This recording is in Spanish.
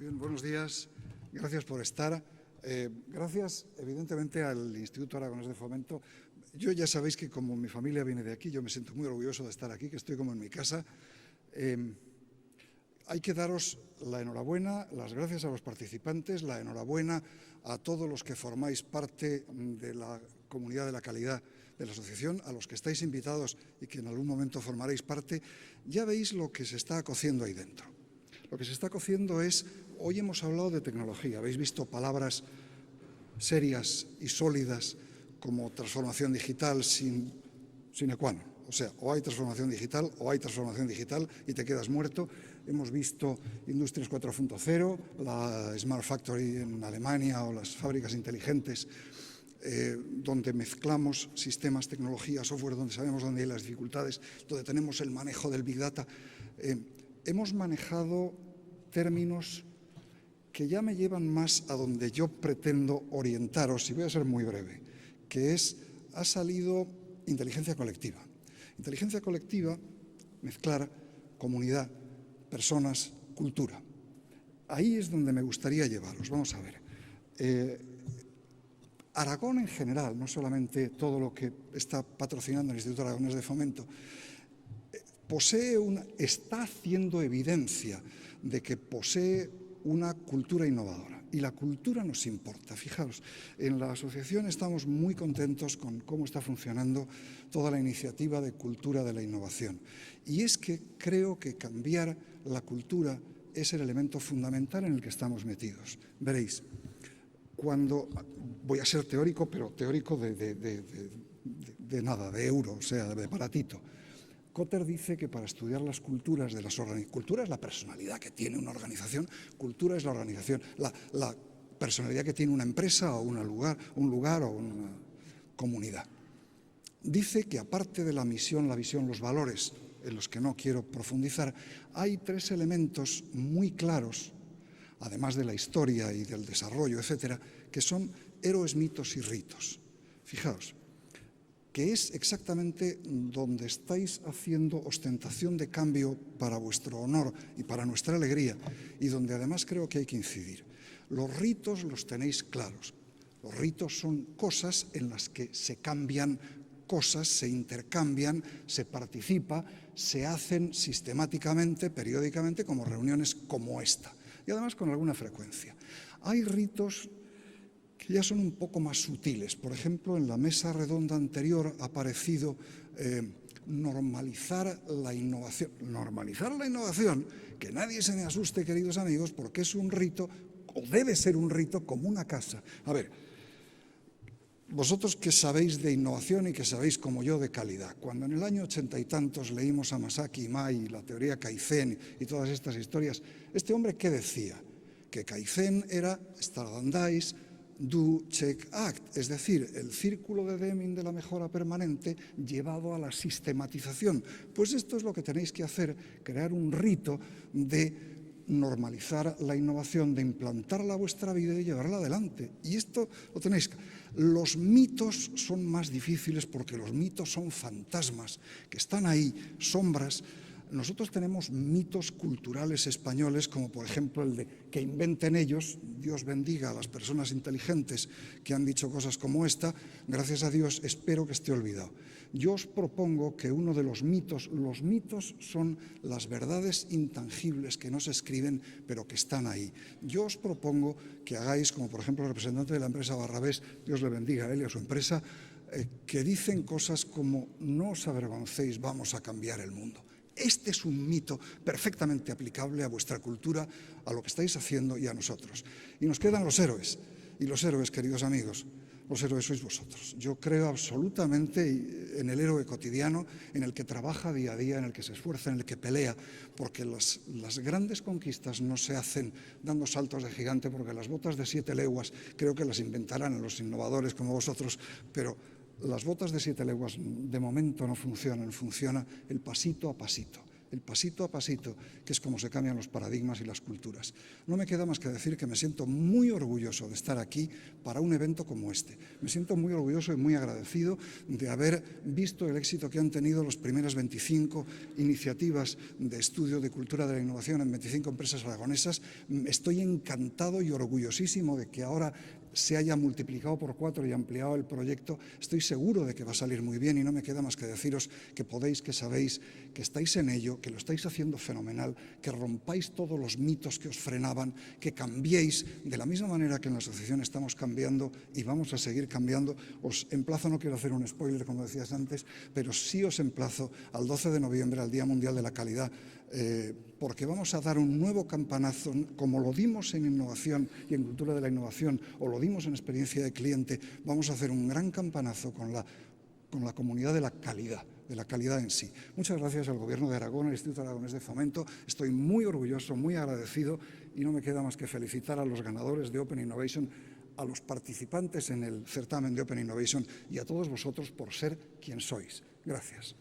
Bien, buenos días. Gracias por estar. Gracias, evidentemente, al Instituto Aragonés de Fomento. Yo ya sabéis que como mi familia viene de aquí, yo me siento muy orgulloso de estar aquí, que estoy como en mi casa. Hay que daros la enhorabuena, las gracias a los participantes, la enhorabuena a todos los que formáis parte de la comunidad de la calidad de la asociación, a los que estáis invitados y que en algún momento formaréis parte. Ya veis lo que se está cociendo ahí dentro. Lo que se está cociendo es, hoy hemos hablado de tecnología, habéis visto palabras serias y sólidas como transformación digital sine qua non. O sea, o hay transformación digital y te quedas muerto. Hemos visto Industrias 4.0, la Smart Factory en Alemania o las fábricas inteligentes, donde mezclamos sistemas, tecnología, software, donde sabemos dónde hay las dificultades, donde tenemos el manejo del Big Data. Hemos manejado términos que ya me llevan más a donde yo pretendo orientaros, y voy a ser muy breve, que es, ha salido inteligencia colectiva. Inteligencia colectiva, mezclar comunidad, personas, cultura. Ahí es donde me gustaría llevaros. Vamos a ver. Aragón en general, no solamente todo lo que está patrocinando el Instituto Aragonés de Fomento, está haciendo evidencia de que posee una cultura innovadora. Y la cultura nos importa. Fijaros, en la asociación estamos muy contentos con cómo está funcionando toda la iniciativa de cultura de la innovación. Y es que creo que cambiar la cultura es el elemento fundamental en el que estamos metidos. Veréis, voy a ser teórico, pero teórico de nada, de euro, o sea, de baratito. Kotter dice que para estudiar las culturas de las organizaciones, cultura es la personalidad que tiene una organización, cultura es la organización, la personalidad que tiene una empresa o un lugar o una comunidad. Dice que aparte de la misión, la visión, los valores, en los que no quiero profundizar, hay tres elementos muy claros, además de la historia y del desarrollo, etcétera, que son héroes, mitos y ritos. Fijaos, que es exactamente donde estáis haciendo ostentación de cambio para vuestro honor y para nuestra alegría, y donde además creo que hay que incidir. Los ritos los tenéis claros. Los ritos son cosas en las que se cambian cosas, se intercambian, se participa, se hacen sistemáticamente, periódicamente, como reuniones como esta, y además con alguna frecuencia. Hay ritos que ya son un poco más sutiles. Por ejemplo, en la mesa redonda anterior ha aparecido normalizar la innovación. Normalizar la innovación, que nadie se me asuste, queridos amigos, porque es un rito, o debe ser un rito, como una casa. A ver, vosotros que sabéis de innovación y que sabéis como yo de calidad, cuando en el año 80 y tantos leímos a Masaki Imai, la teoría Kaizen y todas estas historias, este hombre, ¿qué decía? Que Kaizen era Standardize, Do, Check, Act, es decir, el círculo de Deming de la mejora permanente llevado a la sistematización. Pues esto es lo que tenéis que hacer, crear un rito de normalizar la innovación, de implantarla a vuestra vida y llevarla adelante. Y esto lo tenéis. Los mitos son más difíciles porque los mitos son fantasmas que están ahí, sombras. Nosotros tenemos mitos culturales españoles, como por ejemplo el de que inventen ellos. Dios bendiga a las personas inteligentes que han dicho cosas como esta. Gracias a Dios, espero que esté olvidado. Yo os propongo que uno de los mitos son las verdades intangibles que no se escriben, pero que están ahí. Yo os propongo que hagáis, como por ejemplo el representante de la empresa Barrabés, Dios le bendiga a él y a su empresa, que dicen cosas como no os avergoncéis, vamos a cambiar el mundo. Este es un mito perfectamente aplicable a vuestra cultura, a lo que estáis haciendo y a nosotros. Y nos quedan los héroes. Y los héroes, queridos amigos, los héroes sois vosotros. Yo creo absolutamente en el héroe cotidiano, en el que trabaja día a día, en el que se esfuerza, en el que pelea, porque las grandes conquistas no se hacen dando saltos de gigante, porque las botas de 7 leguas creo que las inventarán los innovadores como vosotros, pero las botas de 7 leguas de momento no funcionan, funciona el pasito a pasito. el pasito a pasito, que es como se cambian los paradigmas y las culturas. No me queda más que decir que me siento muy orgulloso de estar aquí para un evento como este. Me siento muy orgulloso y muy agradecido de haber visto el éxito que han tenido las primeras 25 iniciativas de estudio de cultura de la innovación en 25 empresas aragonesas. Estoy encantado y orgullosísimo de que ahora se haya multiplicado por 4 y ampliado el proyecto. Estoy seguro de que va a salir muy bien y no me queda más que deciros que podéis, que sabéis, que estáis en ello, que lo estáis haciendo fenomenal, que rompáis todos los mitos que os frenaban, que cambiéis de la misma manera que en la asociación estamos cambiando y vamos a seguir cambiando. Os emplazo, no quiero hacer un spoiler como decías antes, pero sí os emplazo al 12 de noviembre, al Día Mundial de la Calidad, porque vamos a dar un nuevo campanazo, como lo dimos en innovación y en cultura de la innovación, o lo dimos en experiencia de cliente. Vamos a hacer un gran campanazo con la comunidad de la calidad en sí. Muchas gracias al Gobierno de Aragón, al Instituto Aragonés de Fomento. Estoy muy orgulloso, muy agradecido y no me queda más que felicitar a los ganadores de Open Innovation, a los participantes en el certamen de Open Innovation y a todos vosotros por ser quien sois. Gracias.